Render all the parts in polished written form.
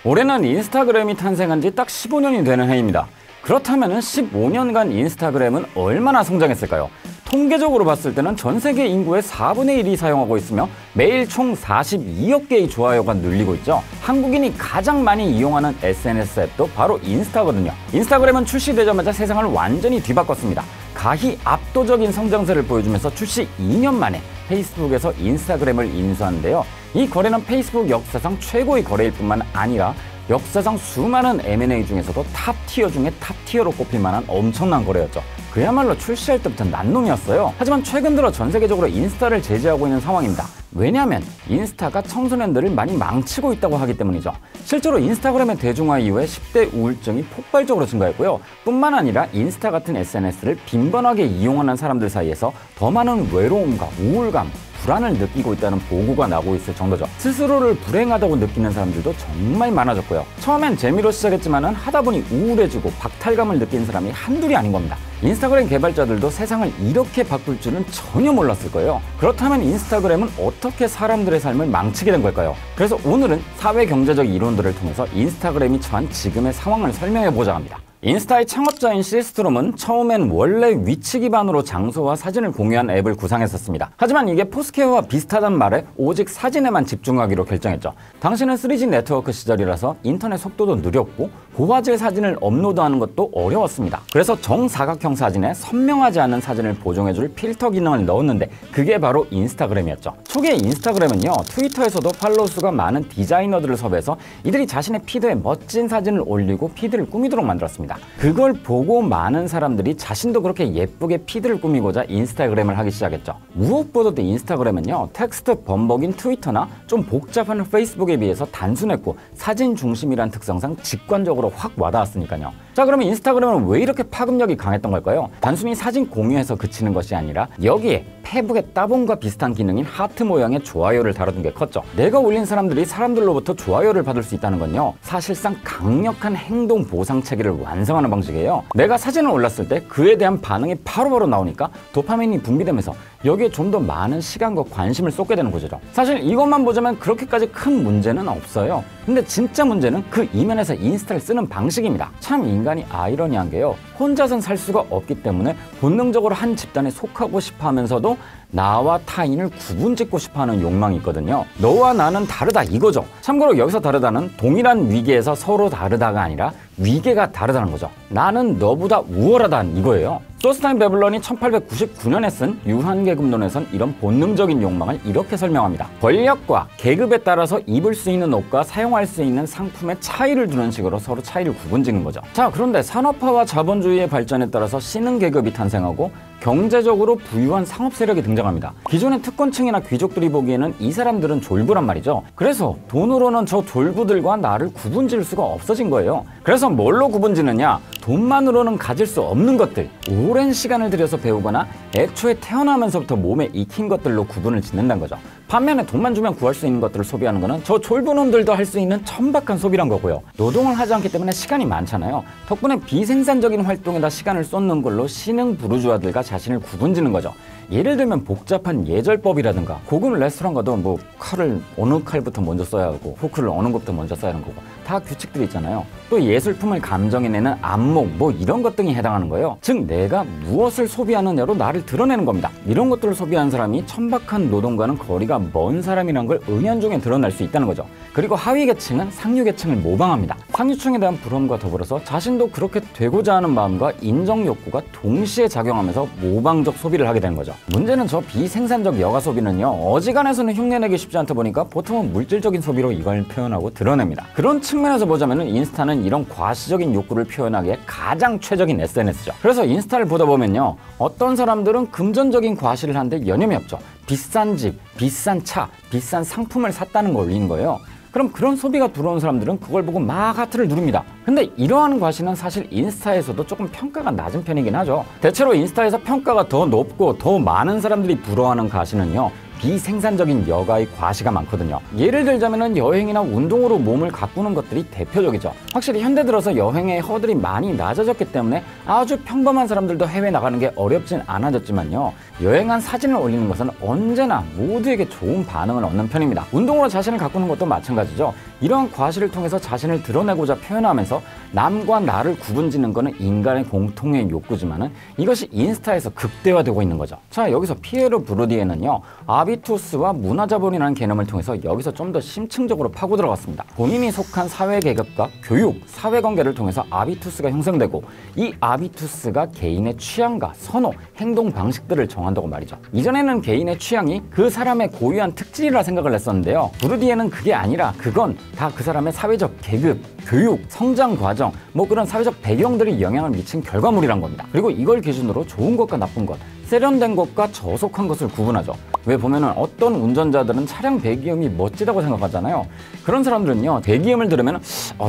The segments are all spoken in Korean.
올해는 인스타그램이 탄생한 지 딱 15년이 되는 해입니다. 그렇다면 15년간 인스타그램은 얼마나 성장했을까요? 통계적으로 봤을 때는 전 세계 인구의 4분의 1이 사용하고 있으며 매일 총 42억 개의 좋아요가 눌리고 있죠. 한국인이 가장 많이 이용하는 SNS 앱도 바로 인스타거든요. 인스타그램은 출시되자마자 세상을 완전히 뒤바꿨습니다. 가히 압도적인 성장세를 보여주면서 출시 2년 만에 페이스북에서 인스타그램을 인수하는데요. 이 거래는 페이스북 역사상 최고의 거래일 뿐만 아니라 역사상 수많은 M&A 중에서도 탑티어 중에 탑티어로 꼽힐 만한 엄청난 거래였죠. 그야말로 출시할 때부터 난놈이었어요. 하지만 최근 들어 전 세계적으로 인스타를 제재하고 있는 상황입니다. 왜냐하면 인스타가 청소년들을 많이 망치고 있다고 하기 때문이죠. 실제로 인스타그램의 대중화 이후에 10대 우울증이 폭발적으로 증가했고요. 뿐만 아니라 인스타 같은 SNS를 빈번하게 이용하는 사람들 사이에서 더 많은 외로움과 우울감, 불안을 느끼고 있다는 보고가 나오고 있을 정도죠. 스스로를 불행하다고 느끼는 사람들도 정말 많아졌고요. 처음엔 재미로 시작했지만 하다 보니 우울해지고 박탈감을 느끼는 사람이 한둘이 아닌 겁니다. 인스타그램 개발자들도 세상을 이렇게 바꿀 줄은 전혀 몰랐을 거예요. 그렇다면 인스타그램은 어떻게 사람들의 삶을 망치게 된 걸까요? 그래서 오늘은 사회경제적 이론들을 통해서 인스타그램이 처한 지금의 상황을 설명해보자 합니다. 인스타의 창업자인 시스트롬은 처음엔 원래 위치 기반으로 장소와 사진을 공유한 앱을 구상했었습니다. 하지만 이게 포스케어와 비슷하단 말에 오직 사진에만 집중하기로 결정했죠. 당시는 3G 네트워크 시절이라서 인터넷 속도도 느렸고 고화질 사진을 업로드하는 것도 어려웠습니다. 그래서 정사각형 사진에 선명하지 않은 사진을 보정해줄 필터 기능을 넣었는데 그게 바로 인스타그램이었죠. 초기에 인스타그램은요, 트위터에서도 팔로우 수가 많은 디자이너들을 섭외해서 이들이 자신의 피드에 멋진 사진을 올리고 피드를 꾸미도록 만들었습니다. 그걸 보고 많은 사람들이 자신도 그렇게 예쁘게 피드를 꾸미고자 인스타그램을 하기 시작했죠. 무엇보다도 인스타그램은요, 텍스트 범벅인 트위터나 좀 복잡한 페이스북에 비해서 단순했고 사진 중심이란 특성상 직관적으로 확 와닿았으니까요. 자, 그러면 인스타그램은 왜 이렇게 파급력이 강했던 걸까요? 단순히 사진 공유해서 그치는 것이 아니라 여기에 페북의 따봉과 비슷한 기능인 하트 모양의 좋아요를 달아둔 게 컸죠. 내가 올린 사람들이 사람들로부터 좋아요를 받을 수 있다는 건요, 사실상 강력한 행동 보상 체계를 완성하는 방식이에요. 내가 사진을 올렸을 때 그에 대한 반응이 바로바로 나오니까 도파민이 분비되면서 여기에 좀 더 많은 시간과 관심을 쏟게 되는 거죠. 사실 이것만 보자면 그렇게까지 큰 문제는 없어요. 근데 진짜 문제는 그 이면에서 인스타를 쓰는 방식입니다. 참 인간이 아이러니한 게요, 혼자선 살 수가 없기 때문에 본능적으로 한 집단에 속하고 싶어 하면서도 나와 타인을 구분짓고 싶어하는 욕망이 있거든요. 너와 나는 다르다 이거죠. 참고로 여기서 다르다는 동일한 위계에서 서로 다르다가 아니라 위계가 다르다는 거죠. 나는 너보다 우월하다는 이거예요. 소스타인 베블런이 1899년에 쓴 유한계급론에선 이런 본능적인 욕망을 이렇게 설명합니다. 권력과 계급에 따라서 입을 수 있는 옷과 사용할 수 있는 상품의 차이를 두는 식으로 서로 차이를 구분짓는 거죠. 자, 그런데 산업화와 자본주의의 발전에 따라서 신흥계급이 탄생하고 경제적으로 부유한 상업 세력이 등장합니다. 기존의 특권층이나 귀족들이 보기에는 이 사람들은 졸부란 말이죠. 그래서 돈으로는 저 졸부들과 나를 구분지을 수가 없어진 거예요. 그래서 뭘로 구분지느냐? 돈만으로는 가질 수 없는 것들, 오랜 시간을 들여서 배우거나 애초에 태어나면서부터 몸에 익힌 것들로 구분을 짓는다는 거죠. 반면에 돈만 주면 구할 수 있는 것들을 소비하는 거는 저 졸부놈들도 할 수 있는 천박한 소비란 거고요. 노동을 하지 않기 때문에 시간이 많잖아요. 덕분에 비생산적인 활동에다 시간을 쏟는 걸로 신흥 부르주아들과 자신을 구분짓는 거죠. 예를 들면 복잡한 예절법이라든가 고급 레스토랑 가도 뭐 칼을 어느 칼부터 먼저 써야 하고 포크를 어느 것부터 먼저 써야 하는 거고 다 규칙들이 있잖아요. 또 예술품을 감정해내는 안목 뭐 이런 것 등이 해당하는 거예요. 즉 내가 무엇을 소비하느냐로 나를 드러내는 겁니다. 이런 것들을 소비한 사람이 천박한 노동과는 거리가 먼 사람이란 걸 은연중에 드러날 수 있다는 거죠. 그리고 하위 계층은 상류 계층을 모방합니다. 상류층에 대한 부러움과 더불어서 자신도 그렇게 되고자 하는 마음과 인정 욕구가 동시에 작용하면서 모방적 소비를 하게 되는 거죠. 문제는 저 비생산적 여가 소비는요, 어지간해서는 흉내내기 쉽지 않다 보니까 보통은 물질적인 소비로 이걸 표현하고 드러냅니다. 그런 측면에서 보자면 인스타는 이런 과시적인 욕구를 표현하기에 가장 최적인 SNS죠. 그래서 인스타를 보다 보면요, 어떤 사람들은 금전적인 과시를 하는데 여념이 없죠. 비싼 집, 비싼 차, 비싼 상품을 샀다는 걸 올리는 거예요. 그럼 그런 소비가 들어온 사람들은 그걸 보고 막 하트를 누릅니다. 근데 이러한 과시는 사실 인스타에서도 조금 평가가 낮은 편이긴 하죠. 대체로 인스타에서 평가가 더 높고 더 많은 사람들이 부러워하는 과시는요, 비생산적인 여가의 과시가 많거든요. 예를 들자면 여행이나 운동으로 몸을 가꾸는 것들이 대표적이죠. 확실히 현대 들어서 여행의 허들이 많이 낮아졌기 때문에 아주 평범한 사람들도 해외 나가는 게 어렵진 않아졌지만요, 여행한 사진을 올리는 것은 언제나 모두에게 좋은 반응을 얻는 편입니다. 운동으로 자신을 가꾸는 것도 마찬가지죠. 이러한 과시를 통해서 자신을 드러내고자 표현하면서 남과 나를 구분짓는 것은 인간의 공통의 욕구지만은 이것이 인스타에서 극대화되고 있는 거죠. 자, 여기서 피에로 브루디에는요, 아비투스와 문화자본이라는 개념을 통해서 여기서 좀 더 심층적으로 파고 들어갔습니다. 본인이 속한 사회계급과 교육, 사회관계를 통해서 아비투스가 형성되고, 이 아비투스가 개인의 취향과 선호, 행동 방식들을 정한다고 말이죠. 이전에는 개인의 취향이 그 사람의 고유한 특질이라 생각을 했었는데요, 브루디에는 그게 아니라 그건 다 그 사람의 사회적 계급, 교육, 성장 과정, 뭐 그런 사회적 배경들이 영향을 미친 결과물이란 겁니다. 그리고 이걸 기준으로 좋은 것과 나쁜 것, 세련된 것과 저속한 것을 구분하죠. 왜 보면은 어떤 운전자들은 차량 배기음이 멋지다고 생각하잖아요. 그런 사람들은요, 배기음을 들으면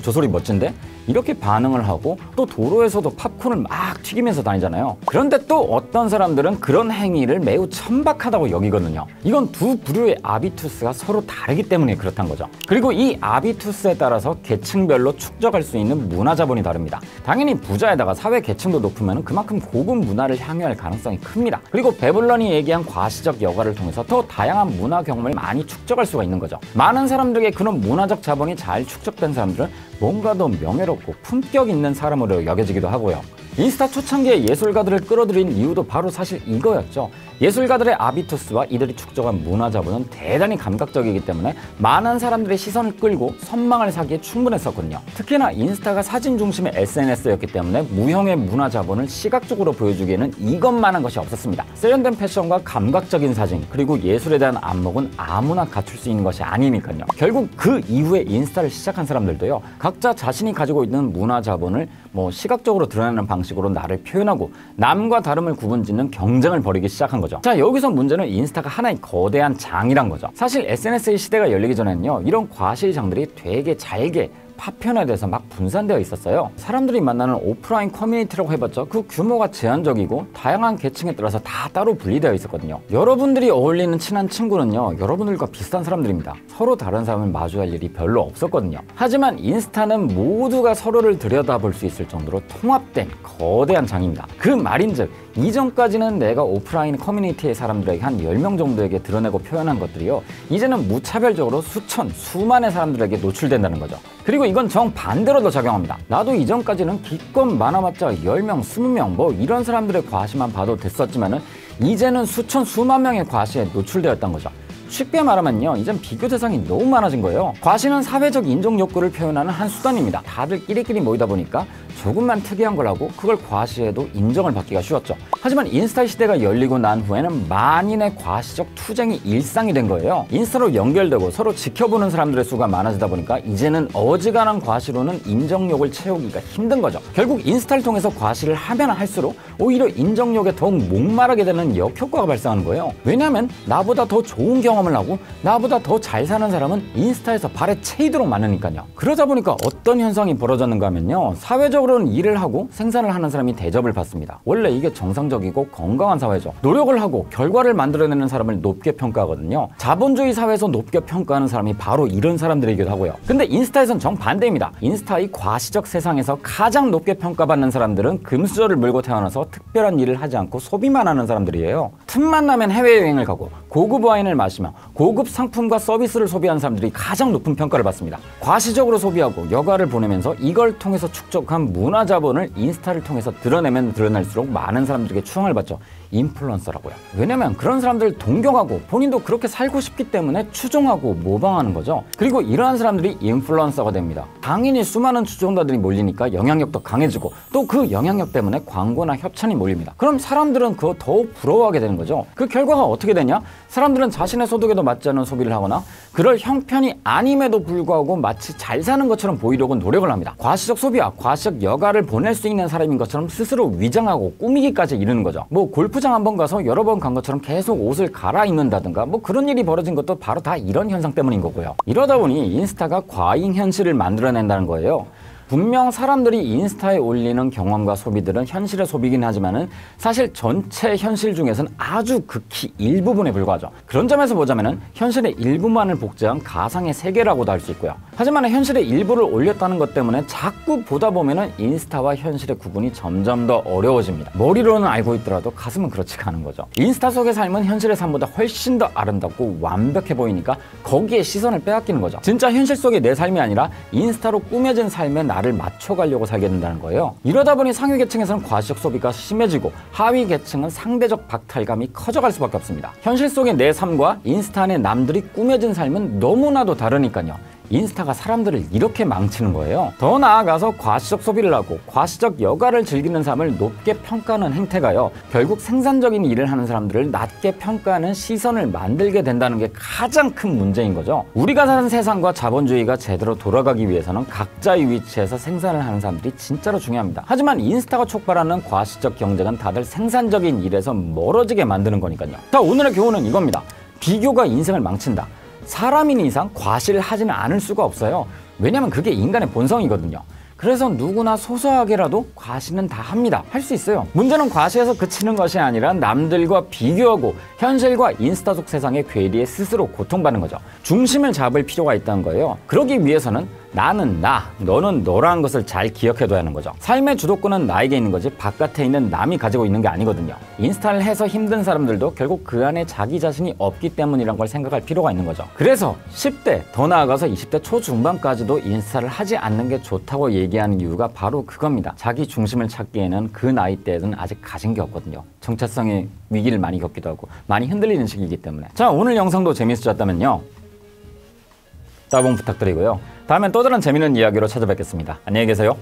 저 소리 멋진데? 이렇게 반응을 하고, 또 도로에서도 팝콘을 막 튀기면서 다니잖아요. 그런데 또 어떤 사람들은 그런 행위를 매우 천박하다고 여기거든요. 이건 두 부류의 아비투스가 서로 다르기 때문에 그렇다는 거죠. 그리고 이 아비투스에 따라서 계층별로 축적할 수 있는 문화자본이 다릅니다. 당연히 부자에다가 사회 계층도 높으면 그만큼 고급 문화를 향유할 가능성이 큽니다. 그리고 베블런이 얘기한 과시적 여가를 통해서 더 다양한 문화 경험을 많이 축적할 수가 있는 거죠. 많은 사람들에게 그런 문화적 자본이 잘 축적된 사람들은 뭔가 더 명예롭고 품격 있는 사람으로 여겨지기도 하고요. 인스타 초창기에 예술가들을 끌어들인 이유도 바로 사실 이거였죠. 예술가들의 아비투스와 이들이 축적한 문화자본은 대단히 감각적이기 때문에 많은 사람들의 시선을 끌고 선망을 사기에 충분했었거든요. 특히나 인스타가 사진 중심의 SNS였기 때문에 무형의 문화자본을 시각적으로 보여주기에는 이것만한 것이 없었습니다. 세련된 패션과 감각적인 사진, 그리고 예술에 대한 안목은 아무나 갖출 수 있는 것이 아니니까요. 결국 그 이후에 인스타를 시작한 사람들도요, 각자 자신이 가지고 있는 문화자본을 시각적으로 드러내는 방식으로 나를 표현하고 남과 다름을 구분짓는 경쟁을 벌이기 시작한 거죠. 자, 여기서 문제는 인스타가 하나의 거대한 장이란 거죠. 사실 SNS의 시대가 열리기 전에는요, 이런 과시장들이 되게 잘게 파편화돼서 막 분산되어 있었어요. 사람들이 만나는 오프라인 커뮤니티라고 해봤자 그 규모가 제한적이고 다양한 계층에 따라서 다 따로 분리되어 있었거든요. 여러분들이 어울리는 친한 친구는요, 여러분들과 비슷한 사람들입니다. 서로 다른 사람을 마주할 일이 별로 없었거든요. 하지만 인스타는 모두가 서로를 들여다볼 수 있을 정도로 통합된 거대한 장입니다. 그 말인즉 이전까지는 내가 오프라인 커뮤니티의 사람들에게 한 10명 정도에게 드러내고 표현한 것들이요, 이제는 무차별적으로 수천, 수만의 사람들에게 노출된다는 거죠. 그리고 이건 정반대로도 작용합니다. 나도 이전까지는 기껏 많아봤자 10명, 20명 이런 사람들의 과시만 봐도 됐었지만은 이제는 수천, 수만 명의 과시에 노출되었던 거죠. 쉽게 말하면요, 이젠 비교 대상이 너무 많아진 거예요. 과시는 사회적 인정 욕구를 표현하는 한 수단입니다. 다들 끼리끼리 모이다 보니까 조금만 특이한 걸 하고 그걸 과시해도 인정을 받기가 쉬웠죠. 하지만 인스타 시대가 열리고 난 후에는 만인의 과시적 투쟁이 일상이 된 거예요. 인스타로 연결되고 서로 지켜보는 사람들의 수가 많아지다 보니까 이제는 어지간한 과시로는 인정욕을 채우기가 힘든 거죠. 결국 인스타를 통해서 과시를 하면 할수록 오히려 인정욕에 더욱 목마르게 되는 역효과가 발생하는 거예요. 왜냐하면 나보다 더 좋은 경험을 하고 나보다 더 잘 사는 사람은 인스타에서 발에 채이도록 많으니까요. 그러다 보니까 어떤 현상이 벌어졌는가 하면요, 사회적으로는 일을 하고 생산을 하는 사람이 대접을 받습니다. 원래 이게 정상적이고 건강한 사회죠. 노력을 하고 결과를 만들어내는 사람을 높게 평가하거든요. 자본주의 사회에서 높게 평가하는 사람이 바로 이런 사람들이기도 하고요. 근데 인스타에선 정반대입니다. 인스타의 과시적 세상에서 가장 높게 평가받는 사람들은 금수저를 물고 태어나서 특별한 일을 하지 않고 소비만 하는 사람들이에요. 틈만 나면 해외여행을 가고 고급 와인을 마시며 고급 상품과 서비스를 소비하는 사람들이 가장 높은 평가를 받습니다. 과시적으로 소비하고 여가를 보내면서 이걸 통해서 축적한 문화자본을 인스타를 통해서 드러내면 드러날수록 많은 사람들에게 추앙을 받죠. 인플루언서라고요. 왜냐면 그런 사람들을 동경하고 본인도 그렇게 살고 싶기 때문에 추종하고 모방하는 거죠. 그리고 이러한 사람들이 인플루언서가 됩니다. 당연히 수많은 추종자들이 몰리니까 영향력도 강해지고 또 그 영향력 때문에 광고나 협찬이 몰립니다. 그럼 사람들은 그거 더욱 부러워하게 되는 거죠. 그 결과가 어떻게 되냐? 사람들은 자신의 소득에도 맞지 않은 소비를 하거나 그럴 형편이 아님에도 불구하고 마치 잘 사는 것처럼 보이려고 노력을 합니다. 과시적 소비와 과시적 여가를 보낼 수 있는 사람인 것처럼 스스로 위장하고 꾸미기까지 이르는 거죠. 골프장 한번 가서 여러 번 간 것처럼 계속 옷을 갈아입는다든가 그런 일이 벌어진 것도 바로 다 이런 현상 때문인 거고요. 이러다 보니 인스타가 과잉 현실을 만들어낸다는 거예요. 분명 사람들이 인스타에 올리는 경험과 소비들은 현실의 소비긴 하지만은 사실 전체 현실 중에서는 아주 극히 일부분에 불과하죠. 그런 점에서 보자면은 현실의 일부만을 복제한 가상의 세계라고도 할 수 있고요. 하지만 현실의 일부를 올렸다는 것 때문에 자꾸 보다 보면은 인스타와 현실의 구분이 점점 더 어려워집니다. 머리로는 알고 있더라도 가슴은 그렇지가 않은 거죠. 인스타 속의 삶은 현실의 삶보다 훨씬 더 아름답고 완벽해 보이니까 거기에 시선을 빼앗기는 거죠. 진짜 현실 속의 내 삶이 아니라 인스타로 꾸며진 삶에 나를 맞춰가려고 살게 된다는 거예요. 이러다 보니 상위 계층에서는 과시적 소비가 심해지고 하위 계층은 상대적 박탈감이 커져갈 수밖에 없습니다. 현실 속의 내 삶과 인스타 안에 남들이 꾸며진 삶은 너무나도 다르니까요. 인스타가 사람들을 이렇게 망치는 거예요. 더 나아가서 과시적 소비를 하고 과시적 여가를 즐기는 삶을 높게 평가하는 행태가요. 결국 생산적인 일을 하는 사람들을 낮게 평가하는 시선을 만들게 된다는 게 가장 큰 문제인 거죠. 우리가 사는 세상과 자본주의가 제대로 돌아가기 위해서는 각자의 위치에서 생산을 하는 사람들이 진짜로 중요합니다. 하지만 인스타가 촉발하는 과시적 경쟁은 다들 생산적인 일에서 멀어지게 만드는 거니까요. 자, 오늘의 교훈은 이겁니다. 비교가 인생을 망친다. 사람인 이상 과시를 하지는 않을 수가 없어요. 왜냐면 그게 인간의 본성이거든요. 그래서 누구나 소소하게라도 과시는 다 합니다. 할 수 있어요. 문제는 과시에서 그치는 것이 아니라 남들과 비교하고 현실과 인스타 속 세상의 괴리에 스스로 고통받는 거죠. 중심을 잡을 필요가 있다는 거예요. 그러기 위해서는 나는 나, 너는 너라는 것을 잘 기억해둬야 하는 거죠. 삶의 주도권은 나에게 있는 거지 바깥에 있는 남이 가지고 있는 게 아니거든요. 인스타를 해서 힘든 사람들도 결국 그 안에 자기 자신이 없기 때문이란 걸 생각할 필요가 있는 거죠. 그래서 10대, 더 나아가서 20대 초중반까지도 인스타를 하지 않는 게 좋다고 얘기하는 이유가 바로 그겁니다. 자기 중심을 찾기에는 그 나이대에는 아직 가진 게 없거든요. 정체성의 위기를 많이 겪기도 하고 많이 흔들리는 시기이기 때문에. 자, 오늘 영상도 재밌으셨다면요, 따봉 부탁드리고요. 다음엔 또 다른 재밌는 이야기로 찾아뵙겠습니다. 안녕히 계세요.